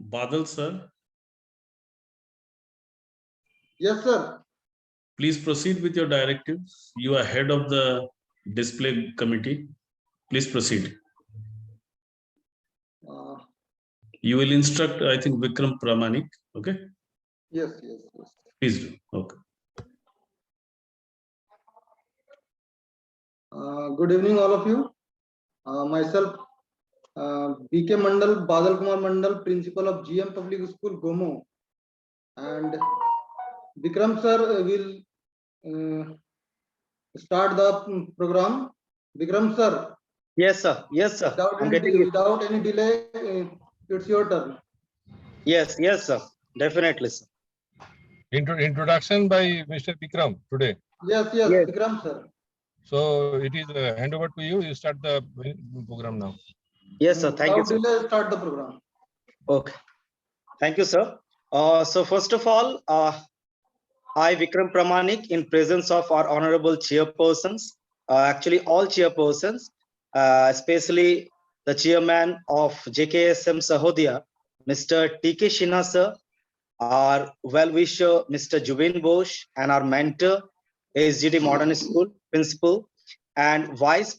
Badal sir, Yes, sir. please proceed with your directives. You are head of the display committee. Please proceed. Uh, You will instruct, I think, Vikram Pramanik. Okay, yes. please do. Okay. Good evening, all of you. Myself, BK Mandal, Badal Kumar Mandal, Principal of GM Public School, Gomo, and Vikram sir will start the program. Vikram sir, Yes, sir. Yes, sir. without any delay, it's your turn. Yes, sir. Definitely, sir. Introduction by Mr. Vikram today. Yes, Yes. Vikram sir. So it is hand over to you. You start the program now. Yes, sir. Thank you, Without sir. delay, start the program. Okay. Thank you, sir. So first of all, I, Vikram Pramanik, in presence of our honorable chairpersons, actually all chairpersons, especially the chairman of Jksm Sahodaya, Mr. TK Sinha sir, our well-wisher, Mr. Jubin Bosch, and our mentor, SGD Modern School Principal, and Vice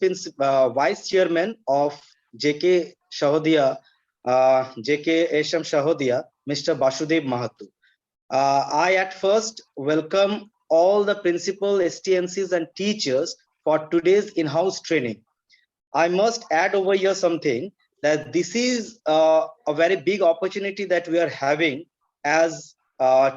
Chairman of JK Sahodaya, Jksm Sahodaya, Mr. Basudev Mahato. I at first welcome all the principal, STNCs and teachers for today's in-house training. I must add over here something, that this is a very big opportunity that we are having as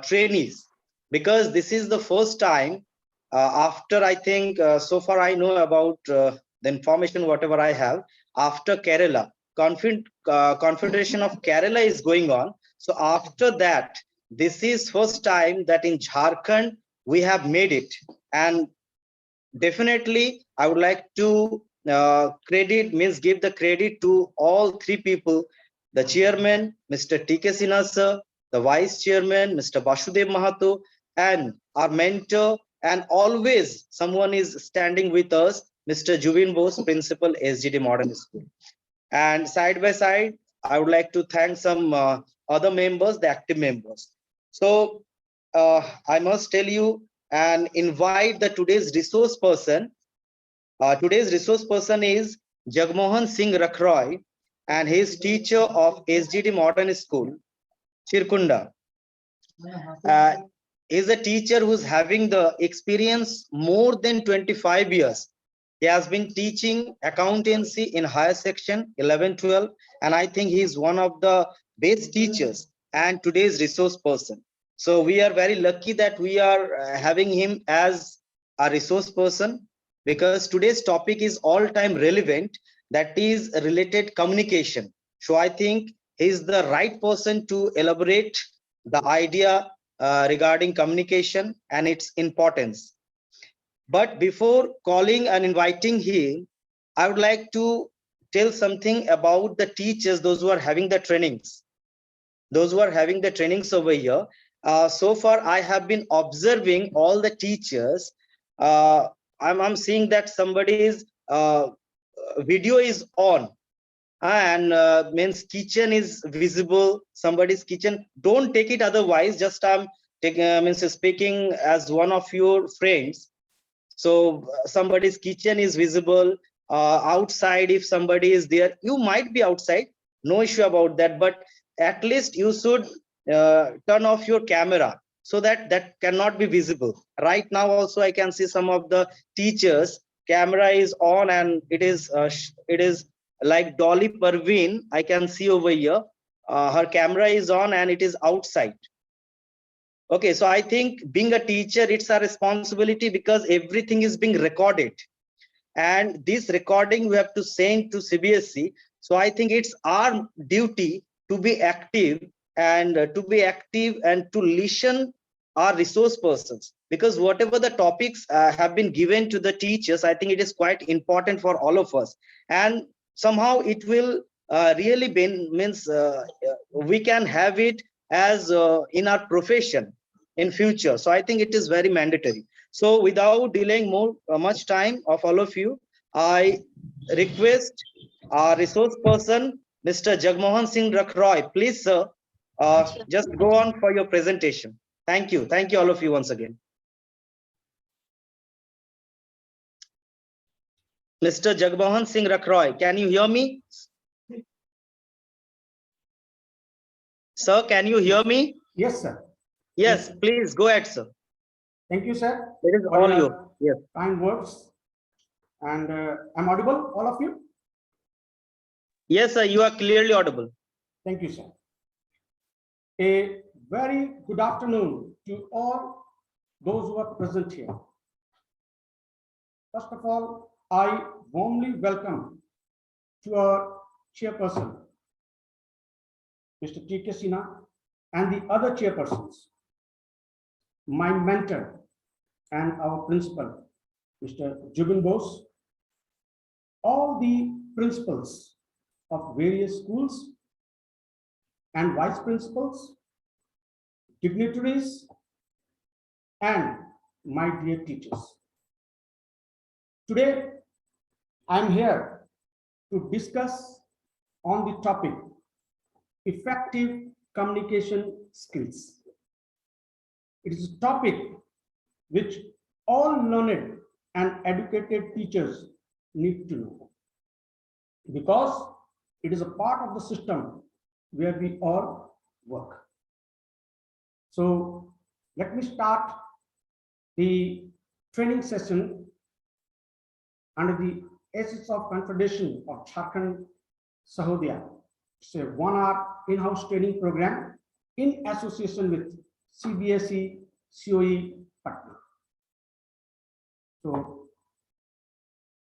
trainees, because this is the first time after, I think, so far I know about the information, whatever I have, after Kerala, Confederation of Kerala is going on. So after that, this is first time that in Jharkhand we have made it. And definitely I would like to give the credit to all three people: the chairman, Mr. TK Sinha sir, the vice chairman, Mr. Basudev Mahato, and our mentor, and always someone is standing with us, Mr. Jubin Bose, principal, SGD Modern School. And side by side, I would like to thank some other members, the active members. So I must tell you and invite the today's resource person. Today's resource person is JAGMOHAN Singh RAKHROY, and he is teacher of SGD Modern School, CHIRKUNDA. He is a teacher who's having the experience more than 25 years. He has been teaching accountancy in higher section 11, 12, and I think he is one of the best teachers and today's resource person. So we are very lucky that we are having him as a resource person, because today's topic is all-time relevant, that is related communication. So I think he is the right person to elaborate the idea regarding communication and its importance. But before calling and inviting him, I would like to tell something about the teachers, those who are having the trainings. Those who are having the trainings over here. So far, I have been observing all the teachers. I'm seeing that somebody's video is on, and means kitchen is visible. Somebody's kitchen. Don't take it otherwise. Just I'm speaking as one of your friends. So somebody's kitchen is visible. Outside, if somebody is there, you might be outside. No issue about that. But at least you should turn off your camera, so that cannot be visible. Right now also I can see some of the teachers camera is on, and it is like Dolly Parveen, I can see over here, her camera is on and it is outside. Okay, so I think being a teacher, it's a responsibility, because everything is being recorded, and this recording we have to send to CBSE. So I think it's our duty to be active and to listen our resource persons, because whatever the topics have been given to the teachers, I think it is quite important for all of us, and somehow it will really means we can have it as in our profession in future. So I think it is very mandatory. So without delaying much time of all of you, I request our resource person, Mr. Jagmohan Singh RAKHROY. Please, sir, Just go on for your presentation. Thank you. Thank you, all of you, once again. Mr. Jagmohan Singh RAKHROY, can you hear me? Sir, can you hear me? Yes, sir. Yes, please go ahead, sir. Thank you, sir. It is for all your you. Yes. Kind words. And I'm audible, all of you? Yes, sir, you are clearly audible. Thank you, sir. A very good afternoon to all those who are present here. First of all, I warmly welcome to our chairperson, Mr. Jksm, and the other chairpersons, my mentor and our principal, Mr. Jubin Bose, all the principals of various schools and vice principals, dignitaries, and my dear teachers. Today, I'm here to discuss on the topic effective communication skills. It is a topic which all learned and educated teachers need to know, because it is a part of the system where we all work. So let me start the training session under the AEGIS of Confederation of Jharkhand SAHODAYA. It's a 1-hour in-house training program in association with CBSE COE Patna. So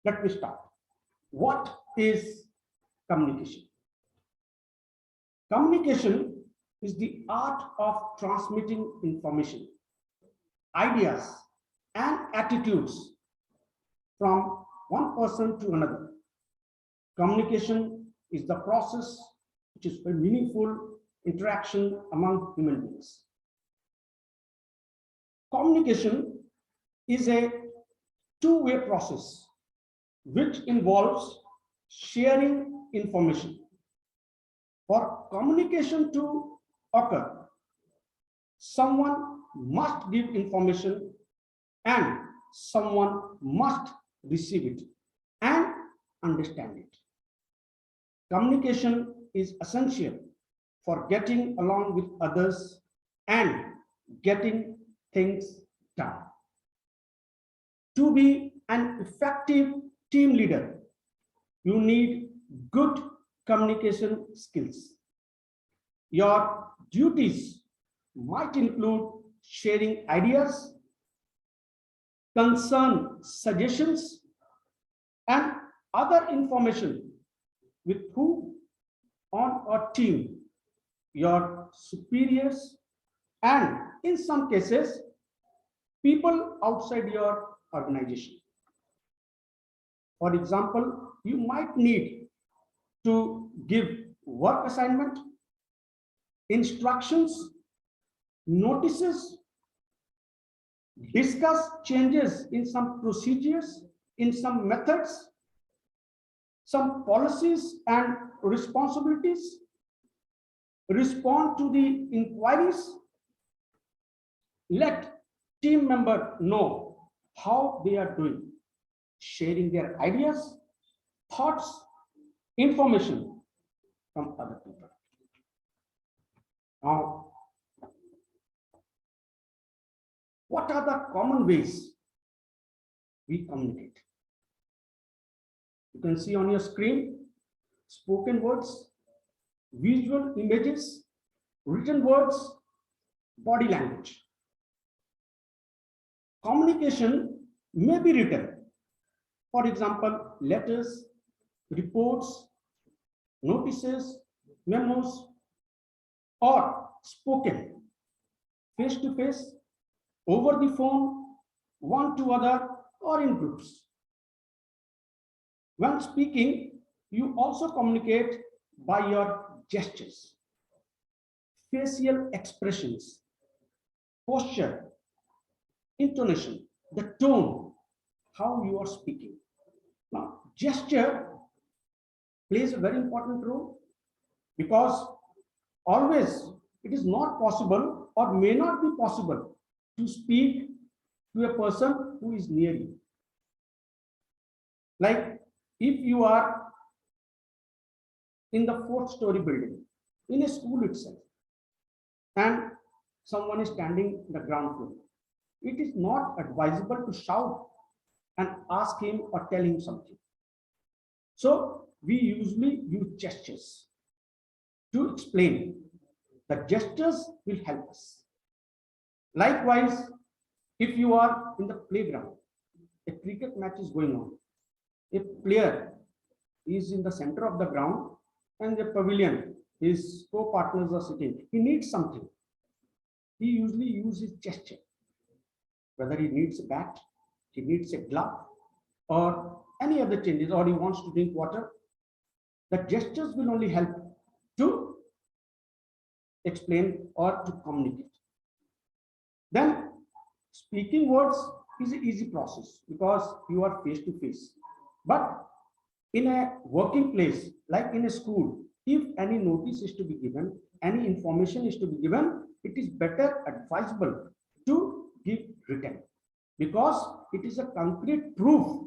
let me start. What is communication? Communication is the art of transmitting information, ideas, and attitudes from one person to another. Communication is the process which is a meaningful interaction among human beings. Communication is a two-way process which involves sharing information. For communication to occur, someone must give information and someone must receive it and understand it. Communication is essential for getting along with others and getting things done. To be an effective team leader, you need good communication skills. Your duties might include sharing ideas, concern, suggestions, and other information with who on a team, your superiors, and in some cases, people outside your organization. For example, you might need to give work assignment, instructions, notices, discuss changes in some procedures, in some methods, some policies and responsibilities, respond to the inquiries, let team member know how they are doing, sharing their ideas, thoughts, information from other people. Now, what are the common ways we communicate? You can see on your screen spoken words, visual images, written words, body language. Communication may be written. For example, letters, reports, notices, memos, or spoken face to face, over the phone, one to other, or in groups. When speaking, you also communicate by your gestures, facial expressions, posture, intonation, the tone, how you are speaking. Now, gesture plays a very important role, because always it is not possible or may not be possible to speak to a person who is near you. Like if you are in the 4th-story building in a school itself and someone is standing in the ground floor, it is not advisable to shout and ask him or tell him something. So we usually use gestures to explain. The gestures will help us. Likewise, if you are in the playground, a cricket match is going on, a player is in the center of the ground and the pavilion, his co-partners are sitting, he needs something. He usually uses gesture, whether he needs a bat, he needs a glove, or any other changes, or he wants to drink water. The gestures will only help to explain or to communicate. Then speaking words is an easy process because you are face to face. But in a working place, like in a school, if any notice is to be given, any information is to be given, it is better advisable to give written, because it is a concrete proof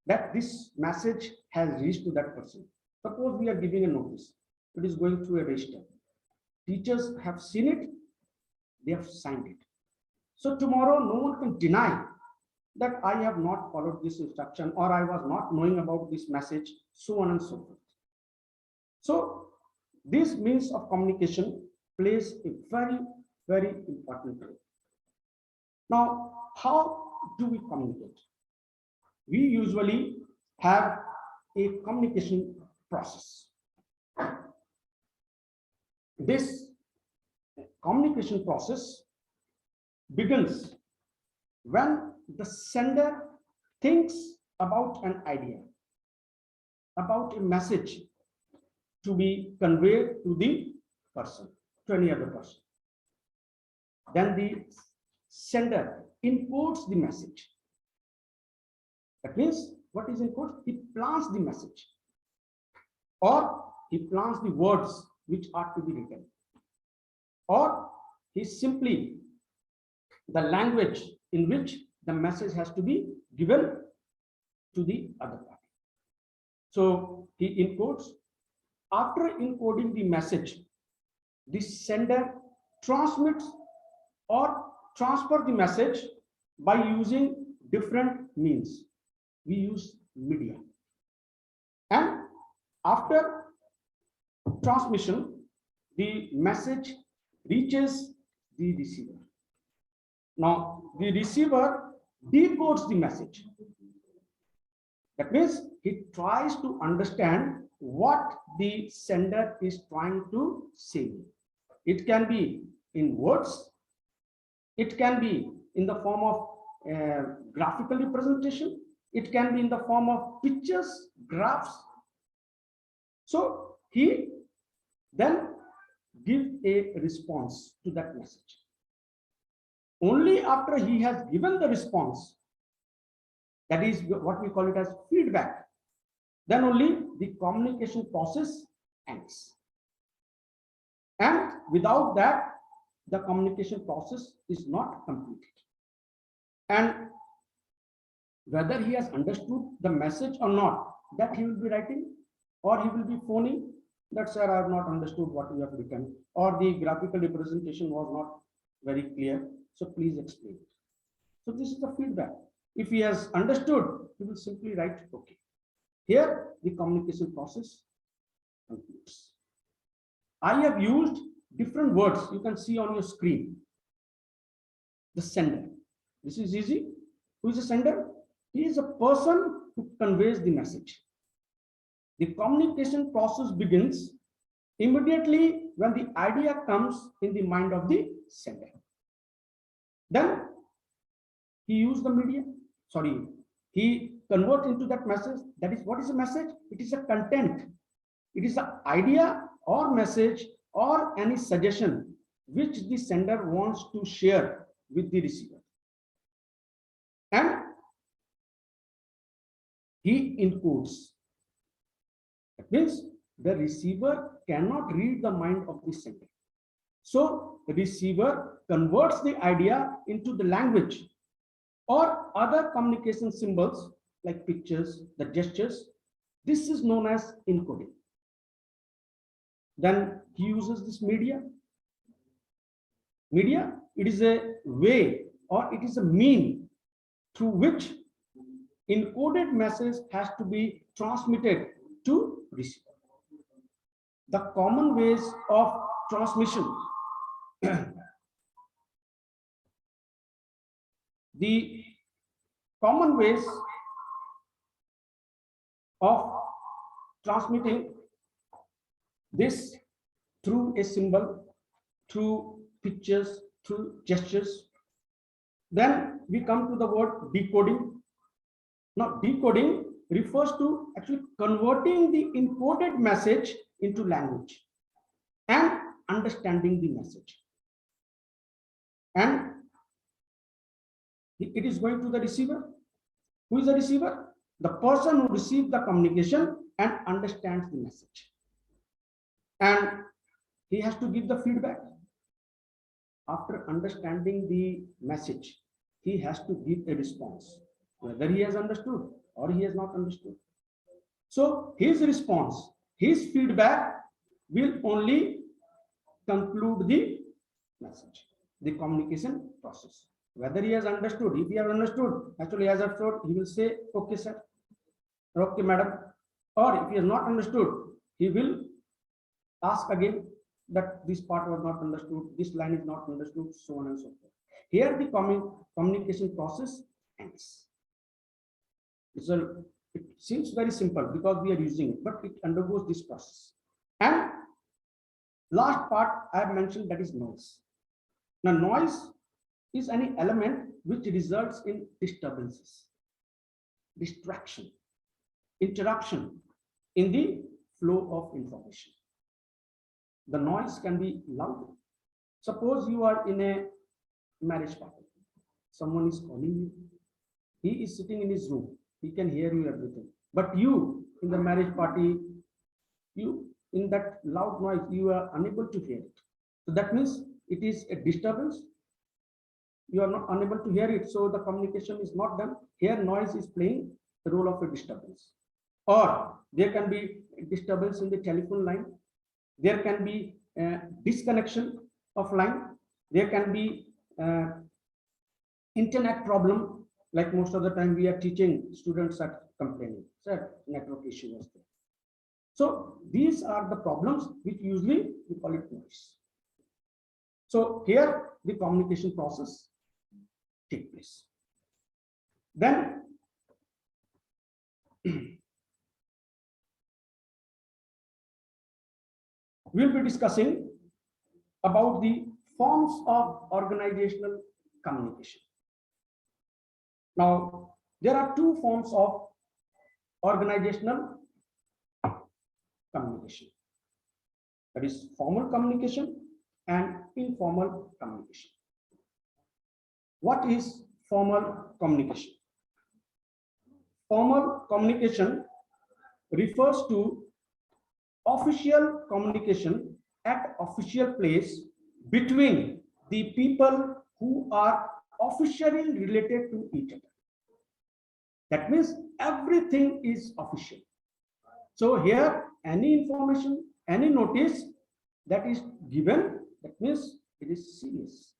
that this message has reached to that person. Suppose we are giving a notice, it is going through a register. Teachers have seen it, they have signed it. So tomorrow no one can deny that I have not followed this instruction or I was not knowing about this message, so on and so forth. So this means of communication plays a very, very important role. Now, how do we communicate? We usually have a communication process. This communication process begins when the sender thinks about an idea, about a message to be conveyed to the person, to any other person. Then the sender encodes the message. That means, what is encoded? He plans the message, or he plans the words which are to be written, or he simply the language in which the message has to be given to the other party. So he encodes. After encoding the message, the sender transmits or transfer the message by using different means. We use media. And after transmission, the message reaches the receiver. Now, the receiver decodes the message. That means he tries to understand what the sender is trying to say. It can be in words, it can be in the form of graphical representation, it can be in the form of pictures, graphs. So he then gives a response to that message. Only after he has given the response, that is what we call it as feedback, then only the communication process ends. And without that, the communication process is not completed. And whether he has understood the message or not, that he will be writing, or he will be phoning that, sir, I have not understood what you have written, or the graphical representation was not very clear, so please explain it. So this is the feedback. If he has understood, he will simply write okay. Here, the communication process concludes. I have used different words you can see on your screen. The sender. This is easy. Who is the sender? He is a person who conveys the message. The communication process begins immediately when the idea comes in the mind of the sender. Then he used the media. He converts into that message. That is, what is a message? It is a content. It is an idea or message or any suggestion which the sender wants to share with the receiver. And he encodes. That means the receiver cannot read the mind of the sender. So the receiver converts the idea into the language or other communication symbols like pictures, the gestures. This is known as encoding. Then he uses this media. Media, it is a way or it is a mean through which encoded message has to be transmitted to receiver. The common ways of transmission. The common ways of transmitting this through a symbol, through pictures, through gestures. Then we come to the word decoding. Now, decoding refers to actually converting the encoded message into language and understanding the message. And it is going to the receiver. Who is the receiver? The person who receives the communication and understands the message. And he has to give the feedback. After understanding the message, he has to give a response, whether he has understood or he has not understood. So his response, his feedback will only conclude the message, the communication process. Whether he has understood, if he has understood, actually as I've told, he will say, okay, sir, okay, madam. Or if he has not understood, he will ask again that this part was not understood, this line is not understood, so on and so forth. Here the communication process ends. It seems very simple because we are using it, but it undergoes this process. And last part I have mentioned, that is noise. Now, noise is any element which results in disturbances, distraction, interruption in the flow of information. The noise can be loud. Suppose you are in a marriage party. Someone is calling you. He is sitting in his room. He can hear you everything. But you in the marriage party, you in that loud noise, you are unable to hear it. So that means it is a disturbance. You are not unable to hear it. So the communication is not done. Here noise is playing the role of a disturbance. Or there can be a disturbance in the telephone line. There can be disconnection of line. There can be internet problem. Like most of the time we are teaching, students are complaining, sir, network issue was there. So these are the problems which usually we call it noise. So here the communication process takes place. Then we'll be discussing about the forms of organizational communication. Now, there are two forms of organizational communication. That is formal communication and informal communication. What is formal communication? Formal communication refers to official communication at official place between the people who are officially related to each other. That means everything is official. So here any information, any notice that is given, that means it is serious.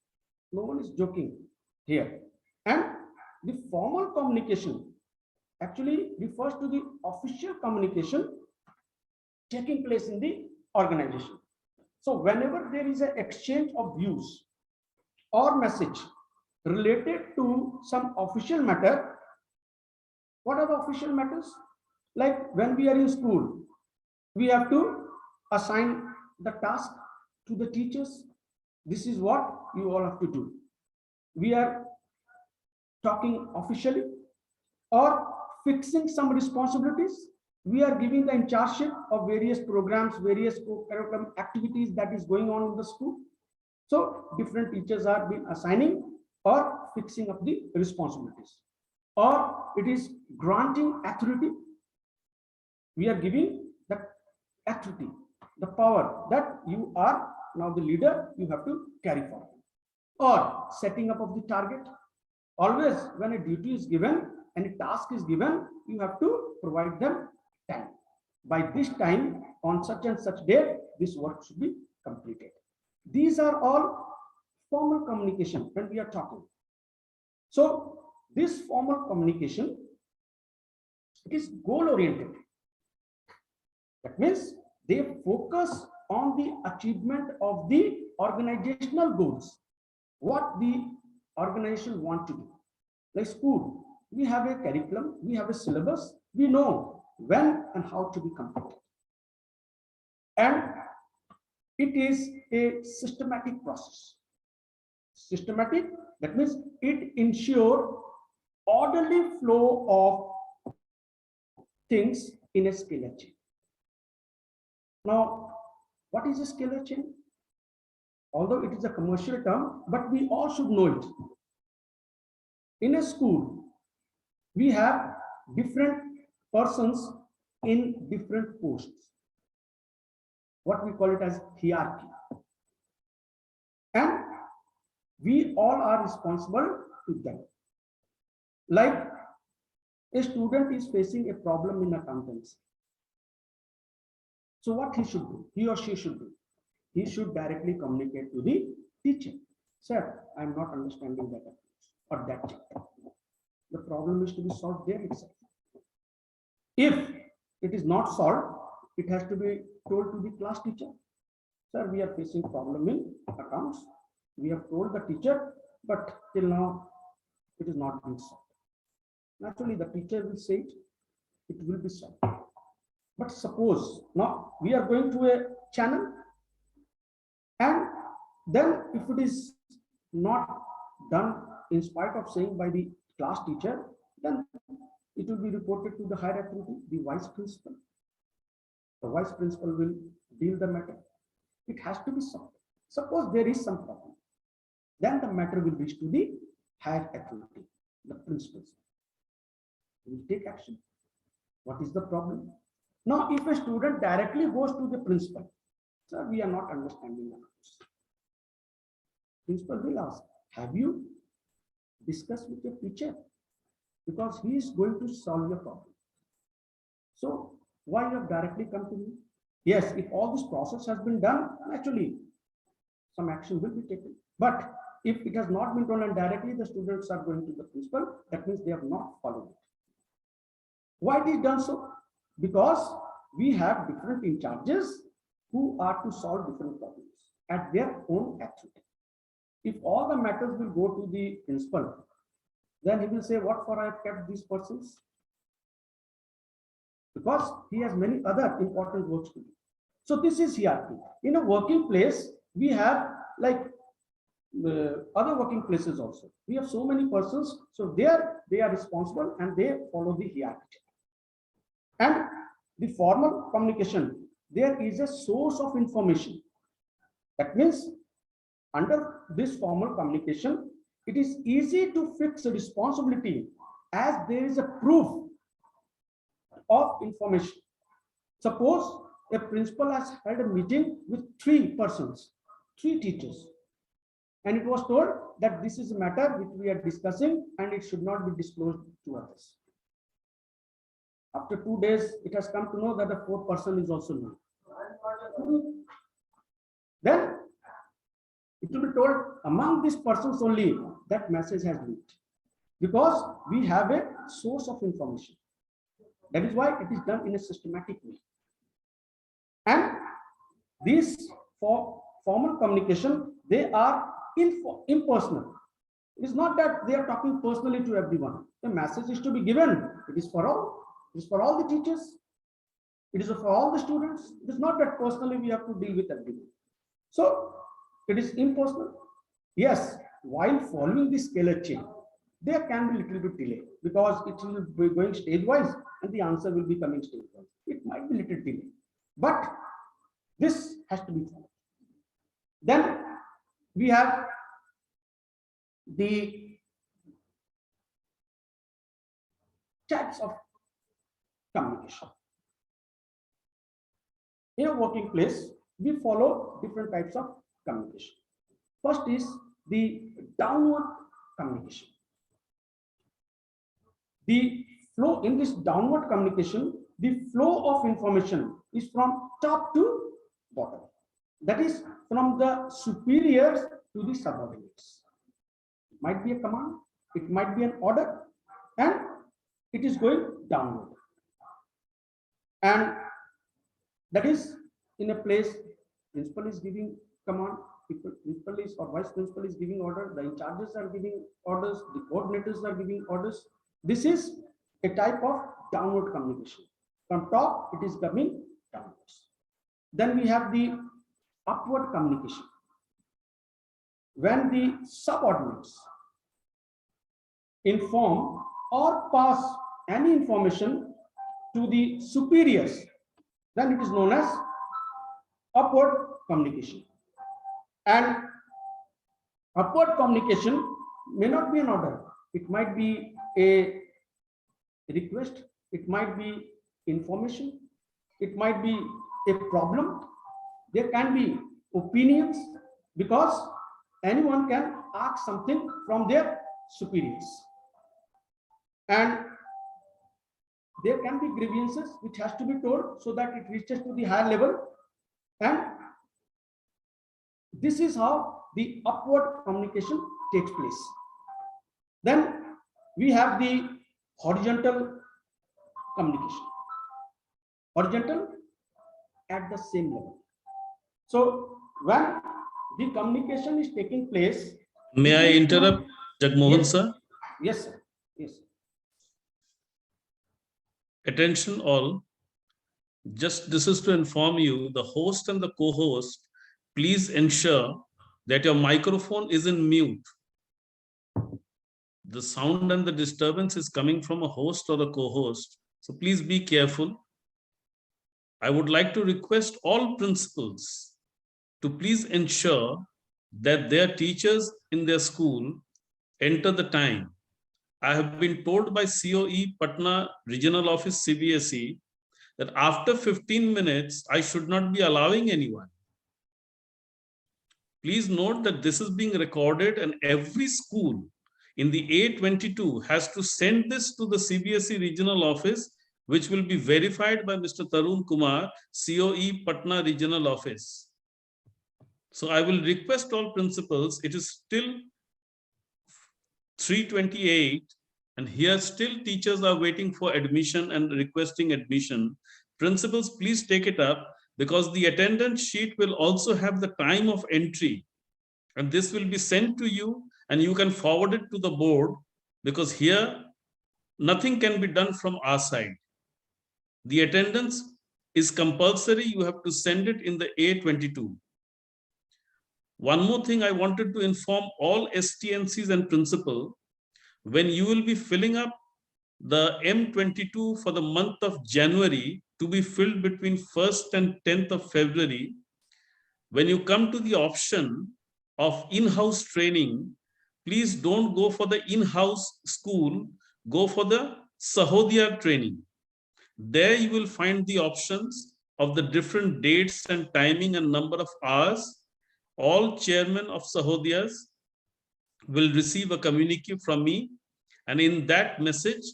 No one is joking here. And the formal communication actually refers to the official communication taking place in the organization. So whenever there is an exchange of views or message related to some official matter, what are the official matters? Like when we are in school, we have to assign the task to the teachers. This is what you all have to do. We are talking officially, or fixing some responsibilities. We are giving the in charge of various programs, various curriculum activities that is going on in the school. So different teachers are being assigning or fixing up the responsibilities. Or it is granting authority. We are giving the authority, the power that you are now the leader, you have to carry forward. Or setting up of the target. Always when a duty is given and a task is given, you have to provide them time. By this time, on such and such date, this work should be completed. These are all formal communication when we are talking. So this formal communication, it is goal oriented. That means they focus on the achievement of the organizational goals, what the organization want to do. Like school, we have a curriculum, we have a syllabus, we know when and how to be completed. And it is a systematic process. Systematic, that means it ensures orderly flow of things in a scalar chain. Now, what is a scalar chain? Although it is a commercial term, but we all should know it. In a school, we have different persons in different posts. What we call it as hierarchy. And we all are responsible to them. Like a student is facing a problem in accountancy. So what he should do, he or she should do, he should directly communicate to the teacher. Sir, I am not understanding that or that chapter. The problem is to be solved there itself. If it is not solved, it has to be told to the class teacher. Sir, we are facing problem in accounts. We have told the teacher, but till now it is not being solved. Naturally, the teacher will say it will be solved. But suppose now we are going to a channel, and then if it is not done in spite of saying by the class teacher, then it will be reported to the higher authority, the vice principal. The vice principal will deal the matter. It has to be solved. Suppose there is some problem, then the matter will reach to the higher authority, the principals. We will take action. What is the problem? Now, if a student directly goes to the principal, sir, we are not understanding the numbers. Principal will ask, have you discussed with your teacher? Because he is going to solve your problem. So why you have directly come to me? Yes, if all this process has been done, naturally some action will be taken. But if it has not been done and directly the students are going to the principal, that means they have not followed it. Why it is done so? Because we have different in charges who are to solve different problems at their own activity. If all the matters will go to the principal, then he will say, what for I have kept these persons? Because he has many other important works to do. So this is hierarchy. In a working place, we have like other working places also. We have so many persons, so there they are responsible and they follow the hierarchy. And the formal communication, there is a source of information. That means under this formal communication, it is easy to fix a responsibility as there is a proof of information. Suppose a principal has held a meeting with 3 persons, 3 teachers, and it was told that this is a matter which we are discussing and it should not be disclosed to others. After 2 days, it has come to know that the 4th person is also known. Then it will be told among these persons only that message has leaked, because we have a source of information. That is why it is done in a systematic way. And these formal communication, they are impersonal. It is not that they are talking personally to everyone. The message is to be given. It is for all. It is for all the teachers. It is for all the students. It is not that personally we have to deal with everyone. So it is impersonal. Yes, while following the scalar chain, there can be a little bit delay because it will be going stage wise and the answer will be coming stage wise. It might be a little delay, but this has to be followed. Then we have the types of communication. In a working place, we follow different types of communication. First is the downward communication. The flow in this downward communication, the flow of information is from top to bottom. That is from the superiors to the subordinates. It might be a command, it might be an order, and it is going downward. And that is in a place, principal is giving command, principal is or vice principal is giving order, the in charges are giving orders, the coordinators are giving orders. This is a type of downward communication. From top, it is coming downwards. Then we have the upward communication. When the subordinates inform or pass any information to the superiors, then it is known as upward communication. And upward communication may not be an order. It might be a request, it might be information, it might be a problem, there can be opinions, because anyone can ask something from their superiors. And there can be grievances which has to be told so that it reaches to the higher level. And this is how the upward communication takes place. Then we have the horizontal communication. Horizontal at the same level. So when the communication is taking place. May I interrupt, Jagmohan Yes. sir? Yes, sir. Yes. Attention all. Just this is to inform you, the host and the co-host, please ensure that your microphone is in mute. The sound and the disturbance is coming from a host or a co-host. So please be careful. I would like to request all principals to please ensure that their teachers in their school enter the time. I have been told by COE Patna Regional Office CBSE that after 15 minutes, I should not be allowing anyone. Please note that this is being recorded and every school in the A22 has to send this to the CBSE Regional Office, which will be verified by Mr. Tarun Kumar, COE Patna Regional Office. So I will request all principals, it is still 3:28 and here still teachers are waiting for admission and requesting admission. Principals, please take it up because the attendance sheet will also have the time of entry and this will be sent to you and you can forward it to the board because here nothing can be done from our side. The attendance is compulsory. You have to send it in the A22. One more thing I wanted to inform all STNCs and principal, when you will be filling up the M22 for the month of January to be filled between 1st and 10th of February, when you come to the option of in-house training, please don't go for the in-house school, go for the SAHODAYA training. There you will find the options of the different dates and timing and number of hours. All chairmen of SAHODAYAS will receive a communique from me. And in that message,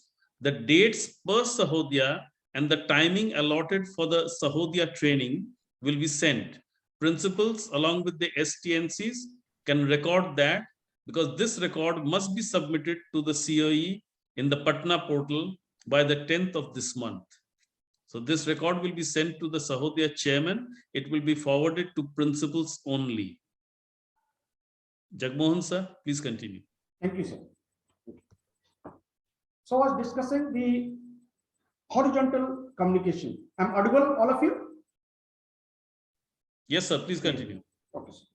the dates per SAHODAYA and the timing allotted for the SAHODAYA training will be sent. Principals along with the STNCs can record that because this record must be submitted to the COE in the Patna portal by the 10th of this month. So this record will be sent to the SAHODAYA chairman. It will be forwarded to principals only. Jagmohan sir, please continue. Thank you, sir. So I was discussing the horizontal communication. I'm audible, all of you? Yes, sir, please continue. Okay, sir.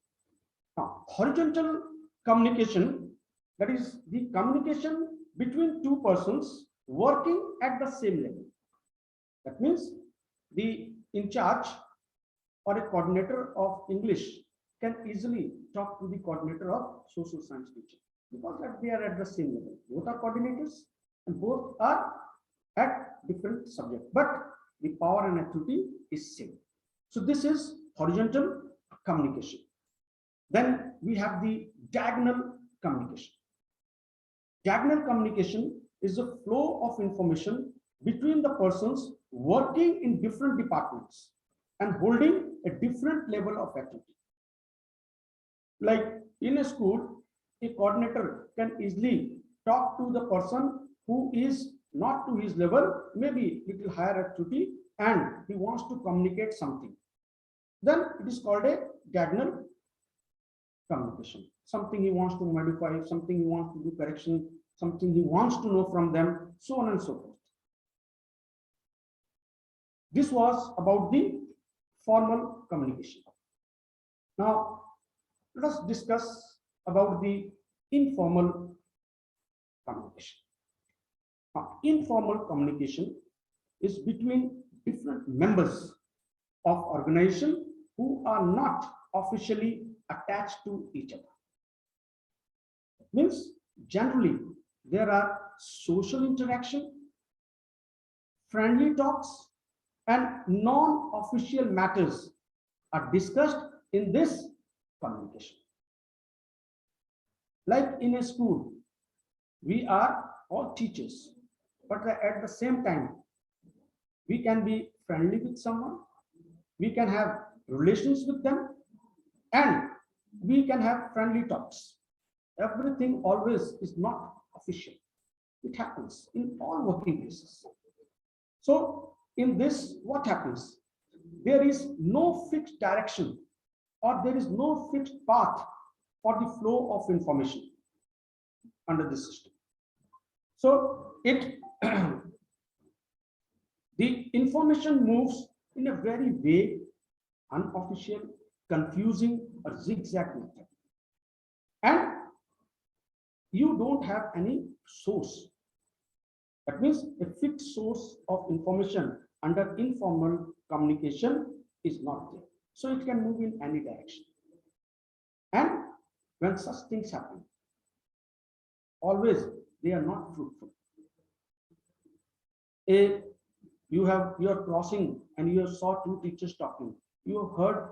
Now, horizontal communication, that is the communication between two persons working at the same level. That means the in charge or a coordinator of English can easily talk to the coordinator of social science teacher because they are at the same level. Both are coordinators and both are at different subjects, but the power and authority is same. So this is horizontal communication. Then we have the diagonal communication. Diagonal communication is a flow of information between the persons working in different departments and holding a different level of activity. Like in a school, a coordinator can easily talk to the person who is not to his level, maybe little higher activity, and he wants to communicate something. Then it is called a diagonal communication. Something he wants to modify, something he wants to do correction, something he wants to know from them, so on and so forth. This was about the formal communication. Now, let us discuss about the informal communication. Informal communication is between different members of organization who are not officially attached to each other. Means generally there are social interaction, friendly talks, and non-official matters are discussed in this communication. Like in a school, we are all teachers, but at the same time, we can be friendly with someone, we can have relations with them, and we can have friendly talks. Everything always is not official. It happens in all working places. So in this, what happens? There is no fixed direction or there is no fixed path for the flow of information under this system. So the information moves in a very vague, unofficial, confusing or zigzag method. And you don't have any source. That means a fixed source of information under informal communication is not there. So it can move in any direction. And when such things happen, always they are not fruitful. You are crossing and you saw two teachers talking. You have heard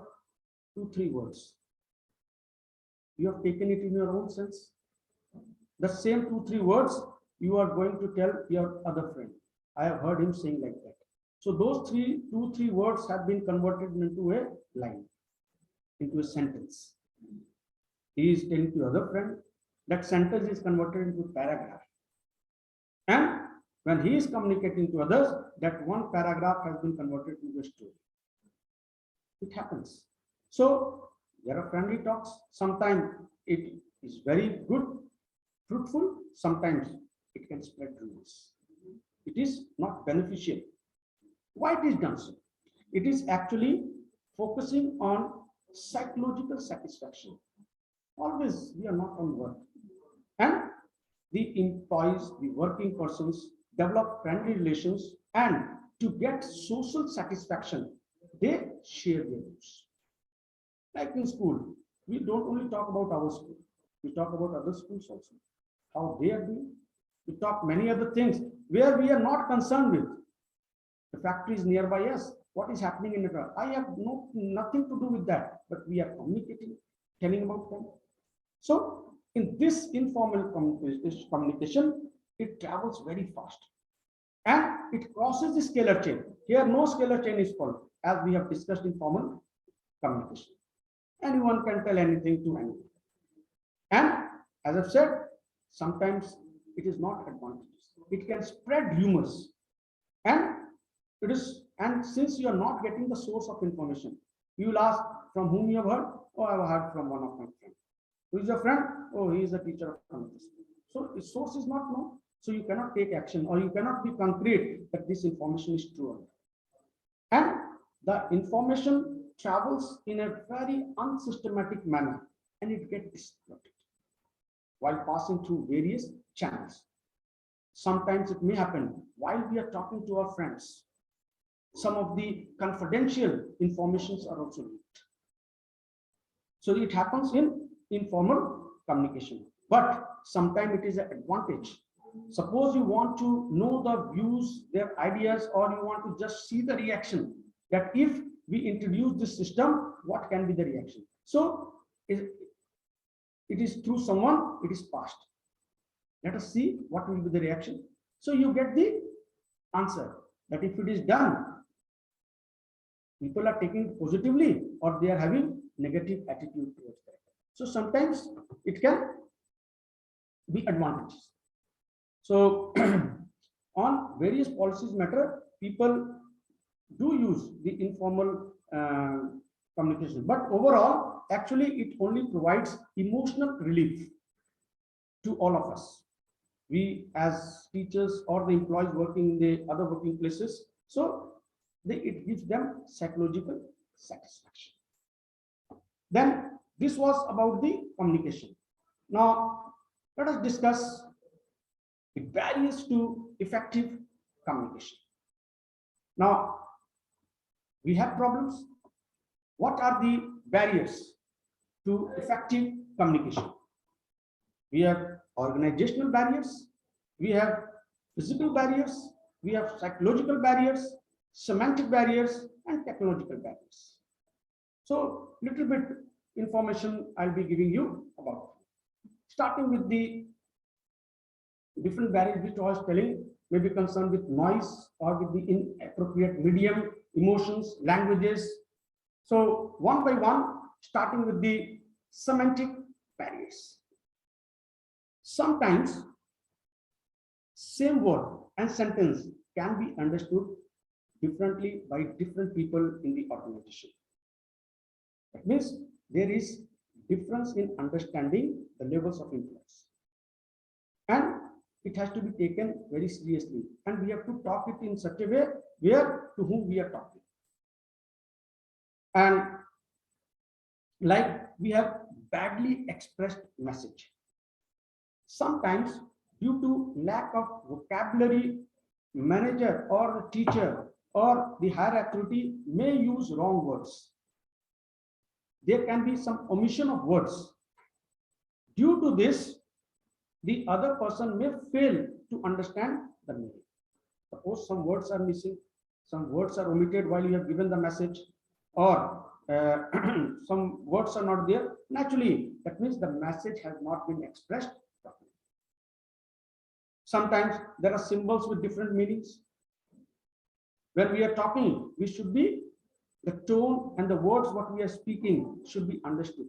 2-3 words. You have taken it in your own sense. The same 2-3 words you are going to tell your other friend. I have heard him saying like that. So those 2-3 words have been converted into a line, into a sentence. He is telling to other friend. That sentence is converted into a paragraph. And when he is communicating to others, that one paragraph has been converted into a story. It happens. So there are friendly talks. Sometimes it is very good, fruitful. Sometimes it can spread rumors. It is not beneficial. Why it is done so? It is actually focusing on psychological satisfaction. Always we are not on work. And the employees, the working persons develop friendly relations, and to get social satisfaction, they share their views. Like in school, we don't only talk about our school, we talk about other schools also, how they are doing. We talk many other things where we are not concerned with. The factory is nearby us. What is happening in the I have nothing to do with that, but we are communicating, telling about them. So in this informal communication, it travels very fast and it crosses the scalar chain. Here, no scalar chain is followed, as we have discussed in formal communication. Anyone can tell anything to anyone. And as I've said, sometimes it is not advantageous. It can spread rumors. And since you are not getting the source of information, you will ask from whom you have heard. Oh, I have heard from one of my friends. Who is your friend? Oh, he is a teacher of communication. So the source is not known. So you cannot take action, or you cannot be concrete that this information is true. And the information travels in a very unsystematic manner, and it gets distorted while passing through various channels. Sometimes it may happen while we are talking to our friends. Some of the confidential informations are also leaked. So it happens in informal communication, but sometimes it is an advantage. Suppose you want to know the views, their ideas, or you want to just see the reaction, that if we introduce this system, what can be the reaction? So it is through someone, it is passed. Let us see what will be the reaction. So you get the answer that if it is done, people are taking positively or they are having negative attitude towards that. So sometimes it can be advantages. So on various policies matter, people do use the informal communication, but overall, actually, it only provides emotional relief to all of us. We as teachers or the employees working in the other working places, so it gives them psychological satisfaction. Then this was about the communication. Now let us discuss the barriers to effective communication. Now we have problems. What are the barriers to effective communication? We have organizational barriers, we have physical barriers, we have psychological barriers, semantic barriers, and technological barriers. So little bit information I'll be giving you about. Starting with the different barriers which I was telling, may be concerned with noise or with the inappropriate medium, emotions, languages. So one by one, starting with the semantic barriers. Sometimes same word and sentence can be understood differently by different people in the organization. That means there is difference in understanding the levels of influence, and it has to be taken very seriously, and we have to talk it in such a way where to whom we are talking. And like we have badly expressed message. Sometimes due to lack of vocabulary, manager or the teacher or the higher authority may use wrong words. There can be some omission of words. Due to this, the other person may fail to understand the meaning. Suppose some words are missing, some words are omitted while you have given the message, or some words are not there. Naturally, that means the message has not been expressed properly. Sometimes there are symbols with different meanings. When we are talking, we should be, the tone and the words what we are speaking should be understood.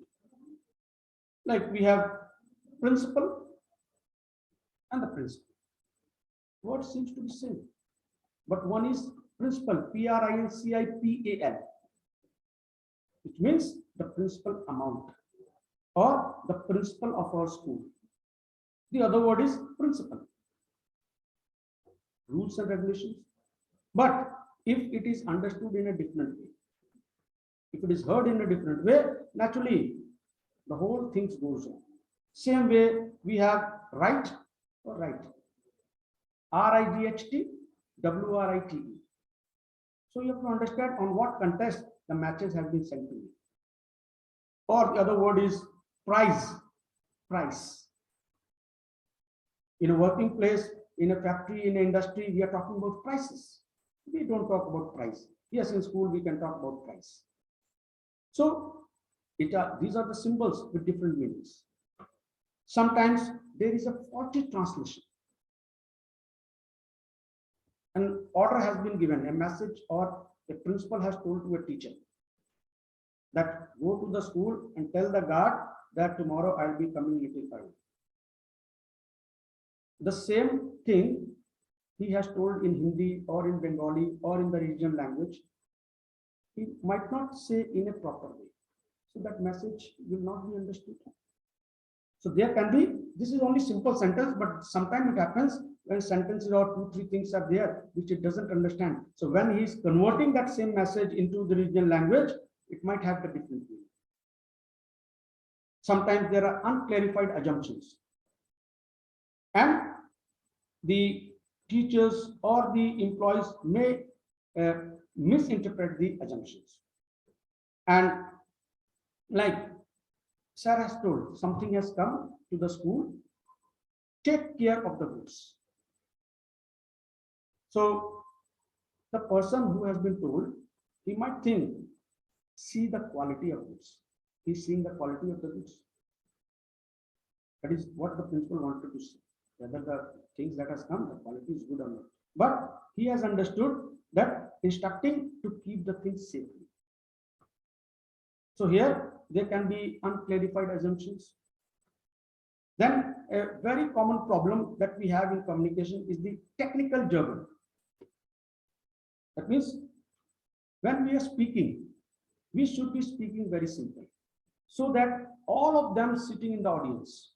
Like we have principle and the principle. Word seems to be same, but one is principal, P-R-I-N-C-I-P-A-L, which means the principal amount or the principal of our school. The other word is principle, rules and regulations. But if it is understood in a different way, if it is heard in a different way, naturally the whole thing goes on. Same way we have right or right, R-I-G-H-T, W-R-I-T-E. So you have to understand on what context the matches have been sent to you. Or the other word is price, price. In a working place, in a factory, in an industry, we are talking about prices. We don't talk about price. Yes, in school we can talk about price. So these are the symbols with different meanings. Sometimes there is a faulty translation. An order has been given, a message or a principal has told to a teacher that go to the school and tell the guard that tomorrow I'll be coming little early. The same thing he has told in Hindi or in Bengali or in the regional language. He might not say in a proper way. So that message will not be understood. So there can be, this is only simple sentence, but sometimes it happens when sentences or 2-3 things are there, which it doesn't understand. So when he is converting that same message into the regional language, it might have the different meaning. Sometimes there are unclarified assumptions. And the teachers or the employees may misinterpret the assumptions. And like Sir has told, something has come to the school, take care of the goods. So the person who has been told, he might think, see the quality of goods. He's seeing the quality of the goods. That is what the principal wanted to see, whether the things that has come, the quality is good or not. But he has understood that instructing to keep the things safely. So here there can be unclarified assumptions. Then a very common problem that we have in communication is the technical jargon. That means when we are speaking, we should be speaking very simple so that all of them sitting in the audience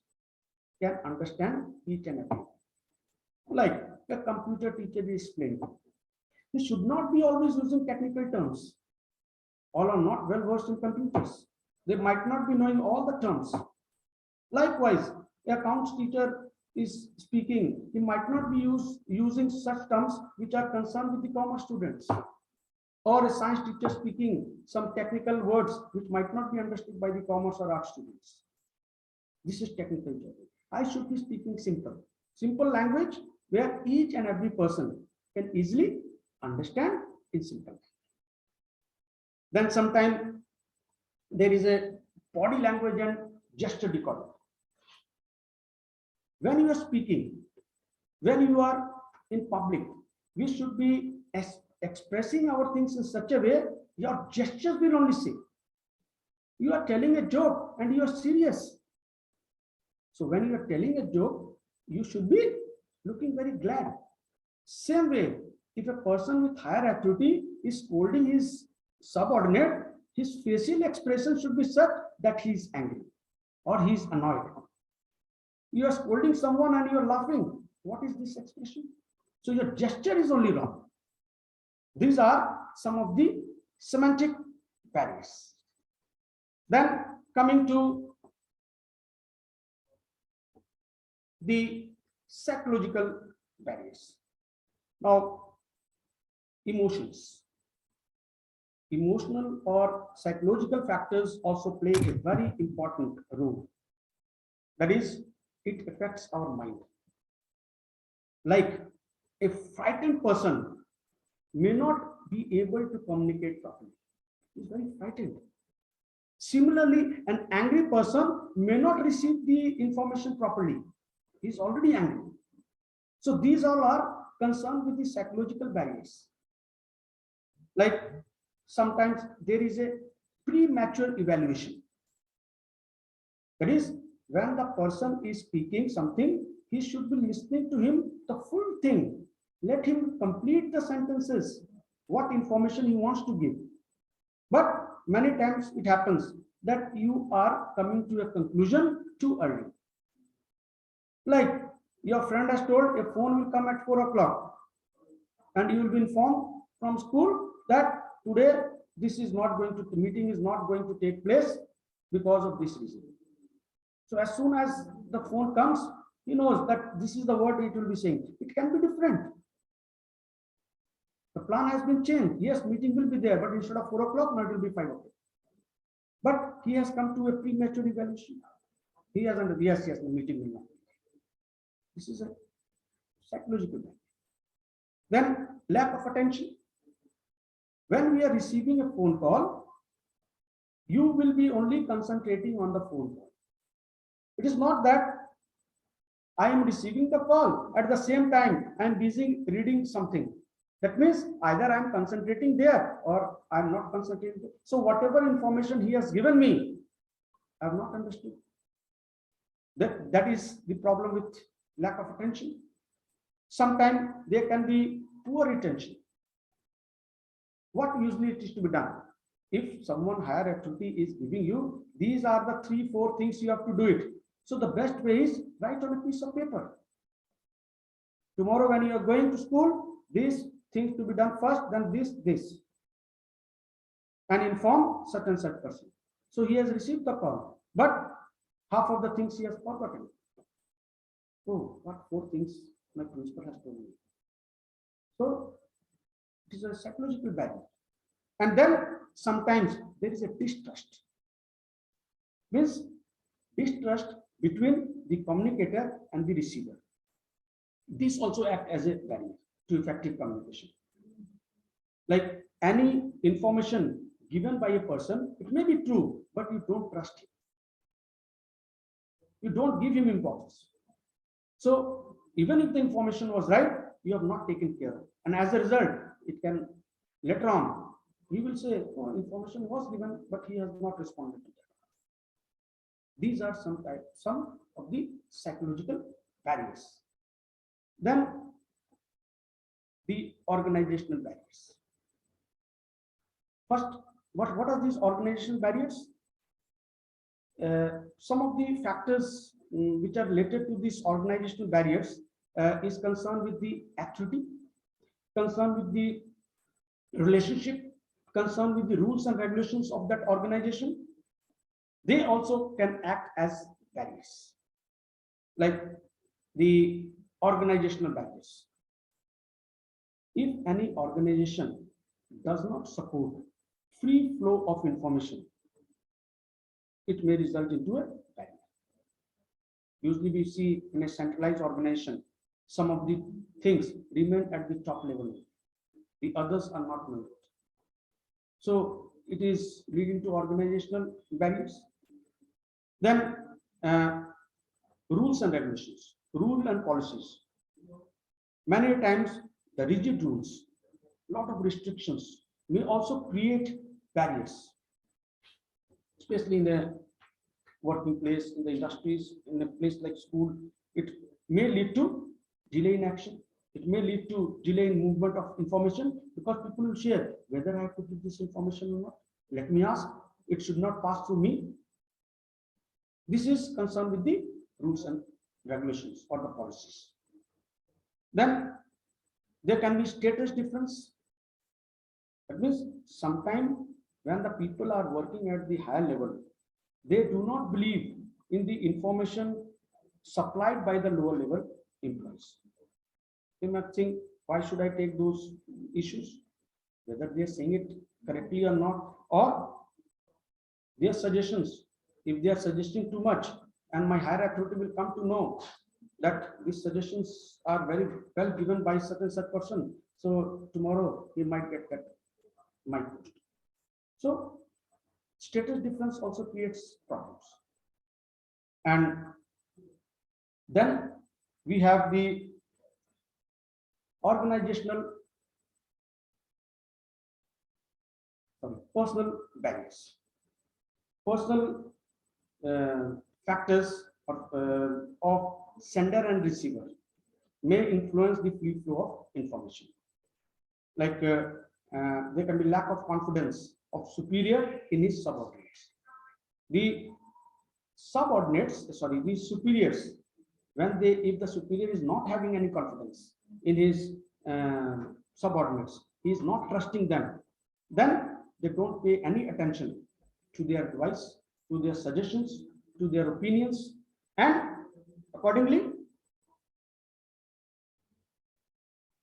can understand each and every. Like a computer teacher is explaining, he should not be always using technical terms. All are not well versed in computers. They might not be knowing all the terms. Likewise, a accounts teacher is speaking, he might not be using such terms which are concerned with the commerce students. Or a science teacher speaking some technical words which might not be understood by the commerce or art students. This is technical jargon. I should be speaking simple language where each and every person can easily understand in simple. Then sometimes there is a body language and gesture decoding. When you are speaking, when you are in public, we should be expressing our things in such a way, your gestures will only say. You are telling a joke and you are serious. So when you are telling a joke, you should be looking very glad. Same way, if a person with higher authority is scolding his subordinate, his facial expression should be such that he is angry or he is annoyed. You are scolding someone and you are laughing. What is this expression? So your gesture is only wrong. These are some of the semantic barriers. Then coming to the psychological barriers. Now, emotions. Emotional or psychological factors also play a very important role. That is, it affects our mind. Like a frightened person may not be able to communicate properly. He's very frightened. Similarly, an angry person may not receive the information properly. He's already angry. So these all are concerned with the psychological barriers. Like sometimes there is a premature evaluation. That is, when the person is speaking something, he should be listening to him the full thing. Let him complete the sentences, what information he wants to give. But many times it happens that you are coming to a conclusion too early. Like your friend has told a phone will come at 4 o'clock and you will be informed from school that today this is not going to, the meeting is not going to take place because of this reason. So as soon as the phone comes, he knows that this is the word it will be saying. It can be different. The plan has been changed. Yes, meeting will be there, but instead of 4 o'clock, now it will be 5 o'clock. But he has come to a premature evaluation. He has under yes, the meeting will not. This is a psychological barrier. Then lack of attention. When we are receiving a phone call, you will be only concentrating on the phone call. It is not that I am receiving the call at the same time I am busy reading something. That means either I am concentrating there or I am not concentrating. So whatever information he has given me, I have not understood. That is the problem with lack of attention. Sometimes there can be poor retention. What usually it is to be done? If someone higher authority is giving you, these are the 3-4 things you have to do it. So the best way is write on a piece of paper. Tomorrow when you are going to school, these things to be done first, then this. And inform such and such person. So he has received the call, but half of the things he has forgotten. Oh, what 4 things my principal has told me. So it is a psychological barrier. And then sometimes there is a distrust. Means distrust between the communicator and the receiver. This also acts as a barrier to effective communication. Like any information given by a person, it may be true, but you don't trust him. You don't give him importance. So even if the information was right, you have not taken care of. And as a result, it can later on, he will say, oh, information was given, but he has not responded to that. These are some of the psychological barriers. Then the organizational barriers. First, what are these organizational barriers? Some of the factors which are related to these organizational barriers is concerned with the activity, concerned with the relationship, concerned with the rules and regulations of that organization. They also can act as barriers, like the organizational barriers. If any organization does not support free flow of information, it may result into a barrier. Usually we see in a centralized organization, some of the things remain at the top level. The others are not known. So it is leading to organizational barriers. Then rules and regulations, rule and policies. Many times the rigid rules, lot of restrictions may also create barriers, especially in the working place, in the industries, in a place like school. It may lead to delay in action. It may lead to delay in movement of information because people will share whether I have to give this information or not. Let me ask, it should not pass through me. This is concerned with the rules and regulations or the policies. Then there can be status difference. That means sometimes when the people are working at the higher level, they do not believe in the information supplied by the lower level employees. They might think, why should I take those issues? Whether they are saying it correctly or not, or their suggestions, if they are suggesting too much, and my higher authority will come to know that these suggestions are very well given by such and such person, so tomorrow he might get that my post. So status difference also creates problems. And then we have the personal barriers. Personal factors of sender and receiver may influence the free flow of information. Like there can be lack of confidence of superior in his subordinates. The superiors, if the superior is not having any confidence in his subordinates, he is not trusting them, then they don't pay any attention to their advice, to their suggestions, to their opinions, and accordingly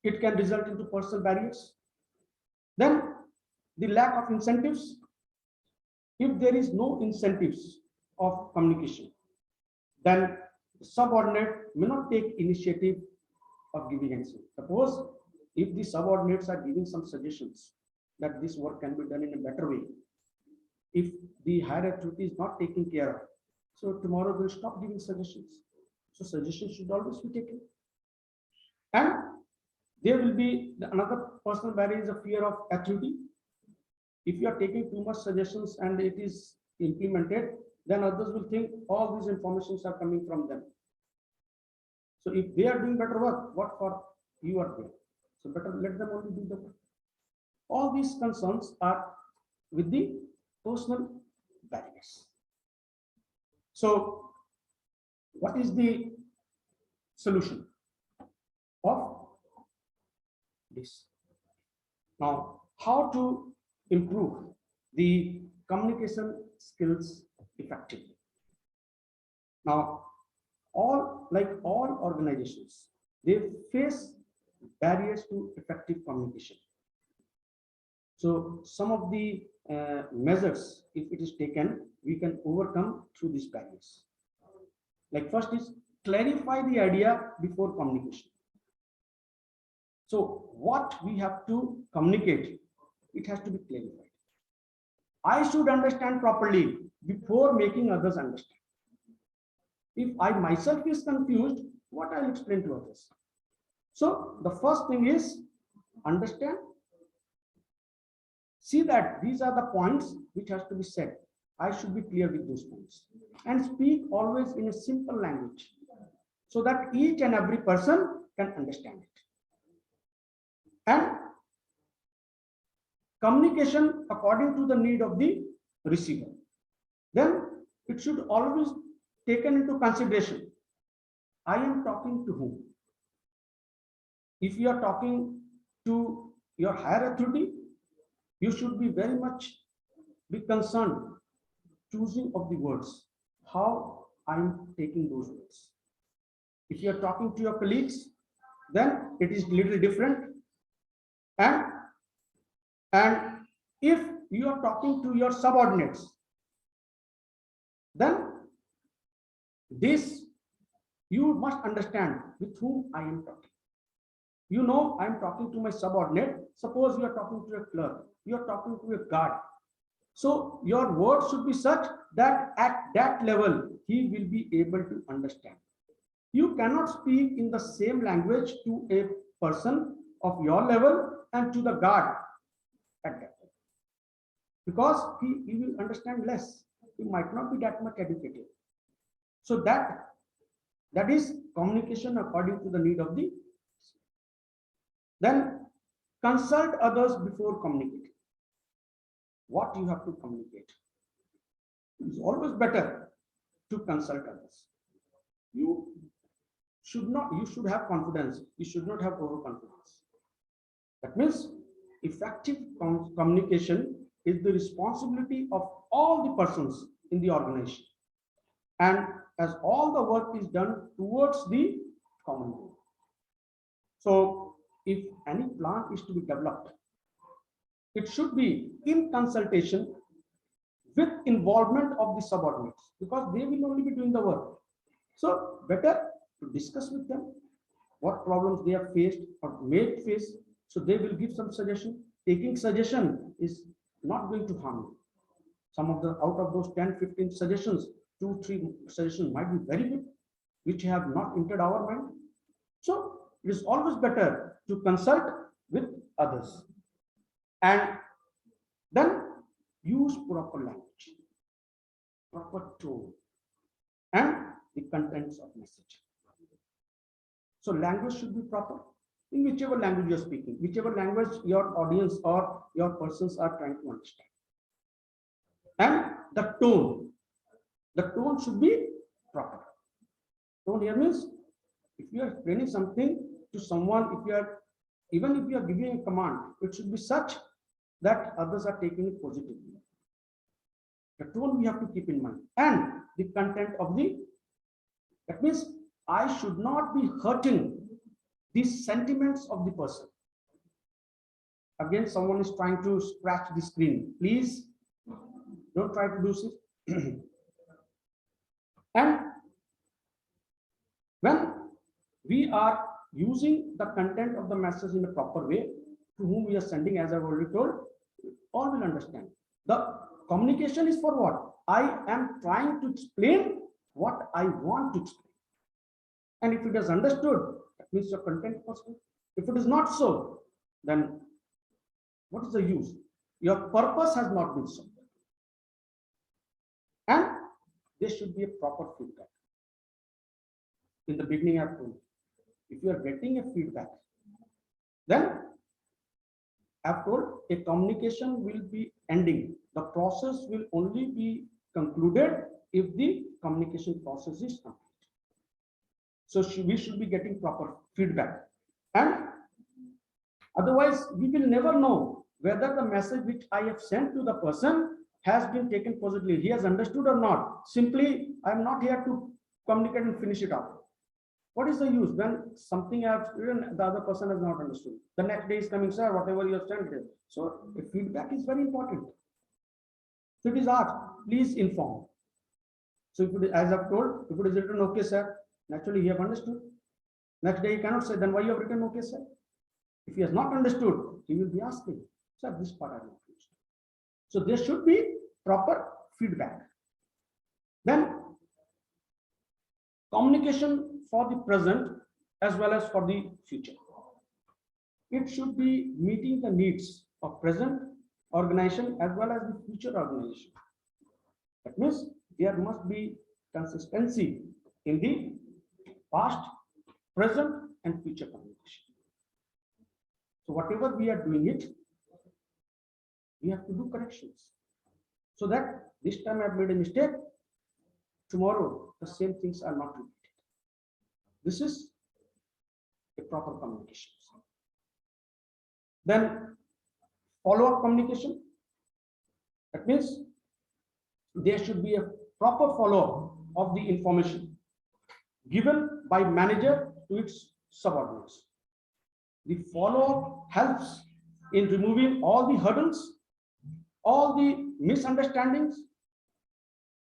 it can result into personal barriers. Then the lack of incentives. If there is no incentives of communication, then the subordinate may not take initiative of giving answer. Suppose if the subordinates are giving some suggestions that this work can be done in a better way, if the higher authority is not taking care of, so tomorrow we'll stop giving suggestions. So suggestions should always be taken. And there will be another personal barrier is a fear of authority. If you are taking too much suggestions and it is implemented, then others will think all these informations are coming from them. So if they are doing better work, what for you are doing? So better let them only do the work. All these concerns are with the personal barriers. So what is the solution of this? Now, how to improve the communication skills effectively? Now, all organizations, they face barriers to effective communication. So some of the measures, if it is taken, we can overcome through these barriers. Like first is clarify the idea before communication. So what we have to communicate, it has to be clarified. I should understand properly before making others understand. If I myself is confused, what I'll explain to others? So the first thing is understand, see that these are the points which has to be said. I should be clear with those points and speak always in a simple language so that each and every person can understand it. And communication according to the need of the receiver. Then it should always taken into consideration. I am talking to whom? If you are talking to your higher authority, you should be very much be concerned choosing of the words, how I am taking those words. If you are talking to your colleagues, then it is little different. And if you are talking to your subordinates, then this you must understand with whom I am talking. You know, I am talking to my subordinate. Suppose you are talking to a clerk, you are talking to a guard. So your words should be such that at that level, he will be able to understand. You cannot speak in the same language to a person of your level and to the guard at that level, because he will understand less. He might not be that much educated. So that is communication according to the need of the. Then consult others before communicating. What you have to communicate. It's always better to consult others. You should have confidence. You should not have overconfidence. That means effective communication is the responsibility of all the persons in the organization. And as all the work is done towards the common goal. So if any plan is to be developed, it should be in consultation with involvement of the subordinates, because they will only be doing the work. So better to discuss with them what problems they have faced or may face. So they will give some suggestion. Taking suggestion is not going to harm you. Some of the out of those 10-15 suggestions, 2-3 suggestions might be very good, which have not entered our mind. So it is always better to consult with others and then use proper language, proper tone, and the contents of message. So language should be proper in whichever language you are speaking, whichever language your audience or your persons are trying to understand. And the tone should be proper. Tone here means if you are explaining something to someone, even if you are giving a command, it should be such that others are taking it positively. The tone we have to keep in mind, and the content of that means I should not be hurting the sentiments of the person. Again, someone is trying to scratch the screen. Please don't try to do this. And when we are using the content of the message in a proper way, to whom we are sending, as I've already told, all will understand. The communication is for what? I am trying to explain what I want to explain. And if it is understood, that means your content was good. If it is not so, then what is the use? Your purpose has not been served. And there should be a proper feedback. In the beginning, I've told you, if you are getting a feedback, then I've told a communication will be ending. The process will only be concluded if the communication process is complete. So we should be getting proper feedback. And otherwise, we will never know whether the message which I have sent to the person has been taken positively. He has understood or not. Simply, I am not here to communicate and finish it up. What is the use when something I have written, the other person has not understood? The next day is coming, sir, whatever you have sent. So the feedback is very important. So it is asked, please inform. So if it, as I've told, if it is written, okay, sir, naturally he have understood. Next day he cannot say, then why you have written, okay, sir? If he has not understood, he will be asking, sir, this part I have not understood. So there should be proper feedback. Then communication for the present as well as for the future. It should be meeting the needs of present organization as well as the future organization. That means there must be consistency in the past, present, and future communication. So whatever we are doing it, we have to do corrections so that this time I've made a mistake, tomorrow the same things are not repeated. This is a proper communication. Then follow-up communication. That means there should be a proper follow-up of the information given by manager to its subordinates. The follow-up helps in removing all the hurdles, all the misunderstandings,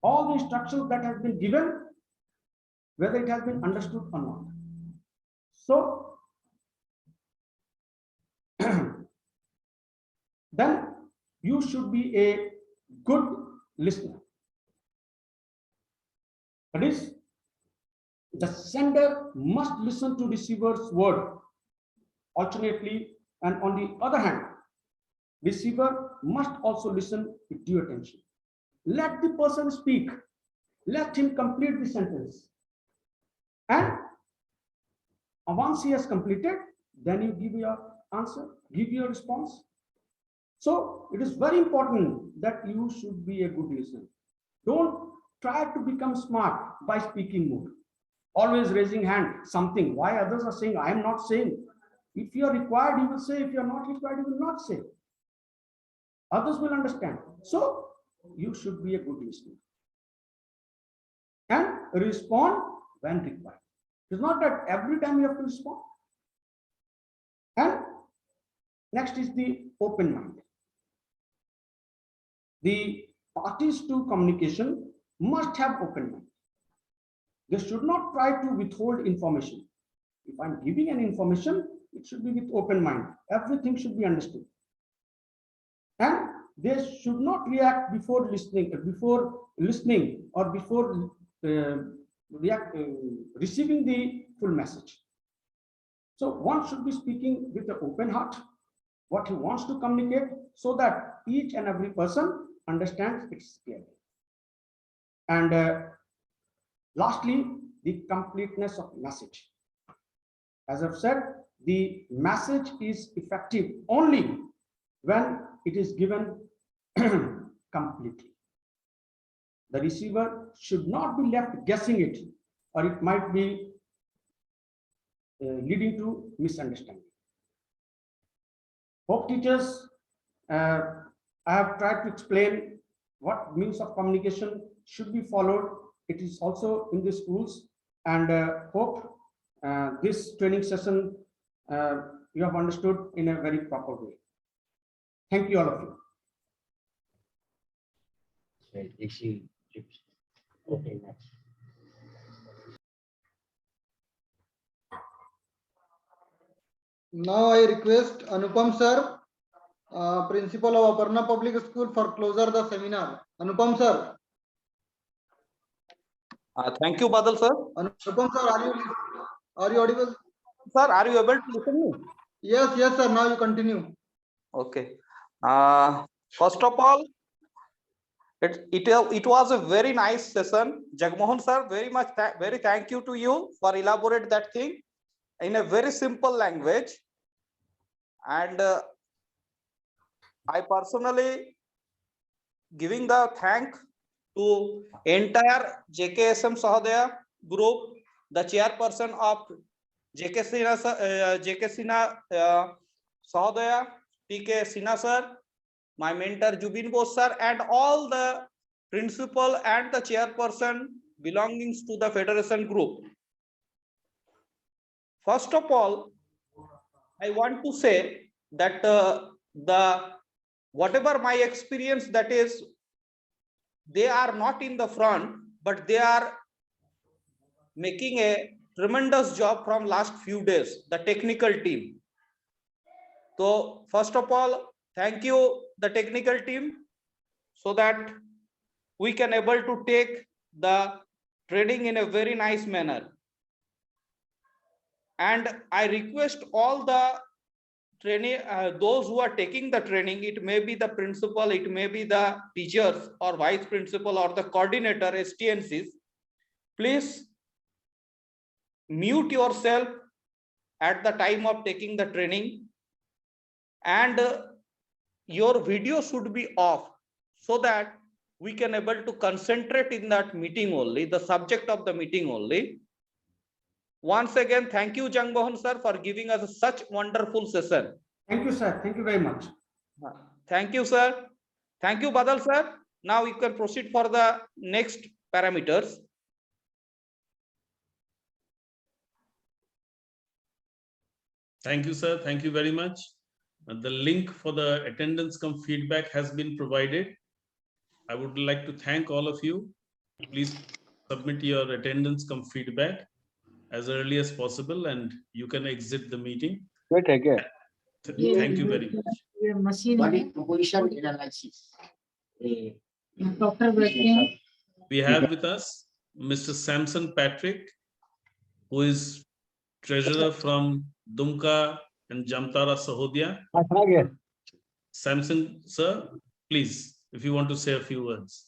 all the instructions that have been given, whether it has been understood or not. So then you should be a good listener. That is, the sender must listen to receiver's word alternately, and on the other hand, receiver must also listen with due attention. Let the person speak. Let him complete the sentence. And once he has completed, then you give your answer, give your response. So it is very important that you should be a good listener. Don't try to become smart by speaking more. Always raising hand, something. Why others are saying, I am not saying. If you are required, you will say. If you are not required, you will not say. Others will understand. So you should be a good listener and respond when required. It's not that every time you have to respond. And next is the open mind. The parties to communication must have open mind. They should not try to withhold information. If I'm giving an information, it should be with open mind. Everything should be understood. And they should not react before listening or before receiving the full message. So one should be speaking with an open heart, what he wants to communicate, so that each and every person understands it clearly. And lastly, the completeness of message. As I've said, the message is effective only when it is given completely. The receiver should not be left guessing it, or it might be leading to misunderstanding. Hope teachers, I have tried to explain what means of communication should be followed. It is also in the schools, and hope this training session you have understood in a very proper way. Thank you, all of you. Okay, next. Now I request Anupam sir, principal of Aparna Public School, for closer the seminar. Anupam sir. Thank you, Badal sir. Anupam sir, are you audible? Sir, are you able to listen me? Yes, yes, sir. Now you continue. Okay. First of all, it was a very nice session. Jagmohan sir, very thank you to you for elaborate that thing in a very simple language. And I personally giving the thank to entire Jksm Sahodaya group, the chairperson of Jksm Sahodaya, TK Sinha sir, my mentor Jubin Bose sir, and all the principal and the chairperson belonging to the Federation group. First of all, I want to say that whatever my experience, that is, they are not in the front, but they are making a tremendous job from last few days, the technical team. So first of all, thank you, the technical team, so that we can able to take the training in a very nice manner. And I request all the training, those who are taking the training, it may be the principal, it may be the teachers or vice principal or the coordinator, STNCs, please mute yourself at the time of taking the training, and your video should be off so that we can able to concentrate in that meeting only, the subject of the meeting only. Once again, thank you, JAGMOHAN sir, for giving us such wonderful session. Thank you, sir. Thank you very much. Thank you, sir. Thank you, Badal sir. Now you can proceed for the next parameters. Thank you, sir. Thank you very much. The link for the attendance cum feedback has been provided. I would like to thank all of you. Please submit your attendance cum feedback as early as possible, and you can exit the meeting. Thank you very much. Body composition analysis. We have with us Mr. Samson Patrick, who is treasurer from DUMKA and JAMTARA SAHODAYA. Samson, sir, please, if you want to say a few words.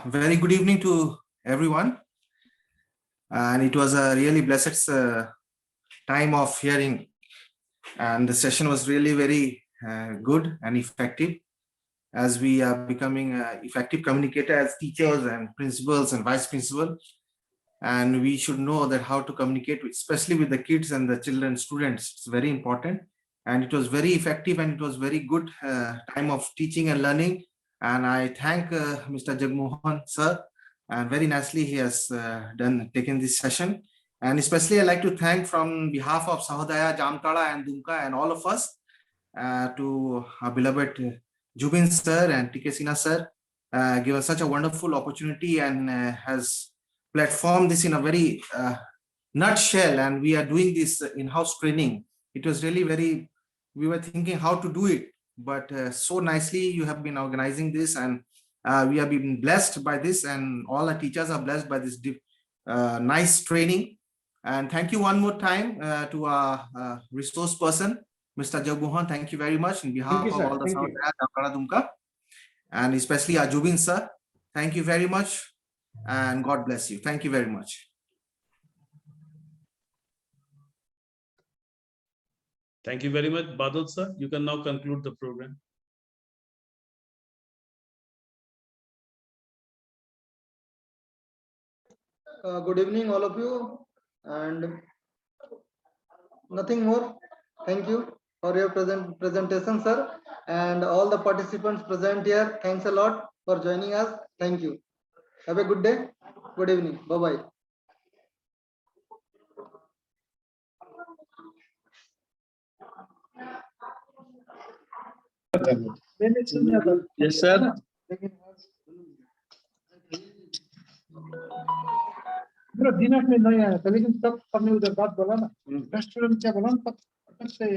Very good evening to everyone. And it was a really blessed time of hearing. And the session was really very good and effective, as we are becoming effective communicators as teachers and principals and vice principal. And we should know that how to communicate, especially with the kids and the children, students. It's very important. And it was very effective, and it was very good time of teaching and learning. And I thank Mr. JAGMOHAN sir, and very nicely he has taken this session. And especially I'd like to thank from behalf of SAHODAYA, JAMTARA and DUMKA and all of us to our beloved Jubin sir and Jksm sir, give us such a wonderful opportunity and has platformed this in a very nutshell. And we are doing this in-house training. It was really very, we were thinking how to do it, but so nicely you have been organizing this, and we have been blessed by this, and all our teachers are blessed by this nice training. And thank you one more time to our resource person, Mr. JAGMOHAN. Thank you very much in behalf of all the SAHODAYA, DUMKA, and especially our Jubin sir. Thank you very much, and God bless you. Thank you very much. Thank you very much, Badal sir. You can now conclude the program. Good evening, all of you, and nothing more. Thank you for your presentation, sir, and all the participants present here. Thanks a lot for joining us. Thank you. Have a good day. Good evening. Bye-bye. Yes, sir. दिमाग में नहीं आया था, लेकिन तब हमने उधर बात बोला ना, रेस्टोरेंट क्या बोला ना, तब से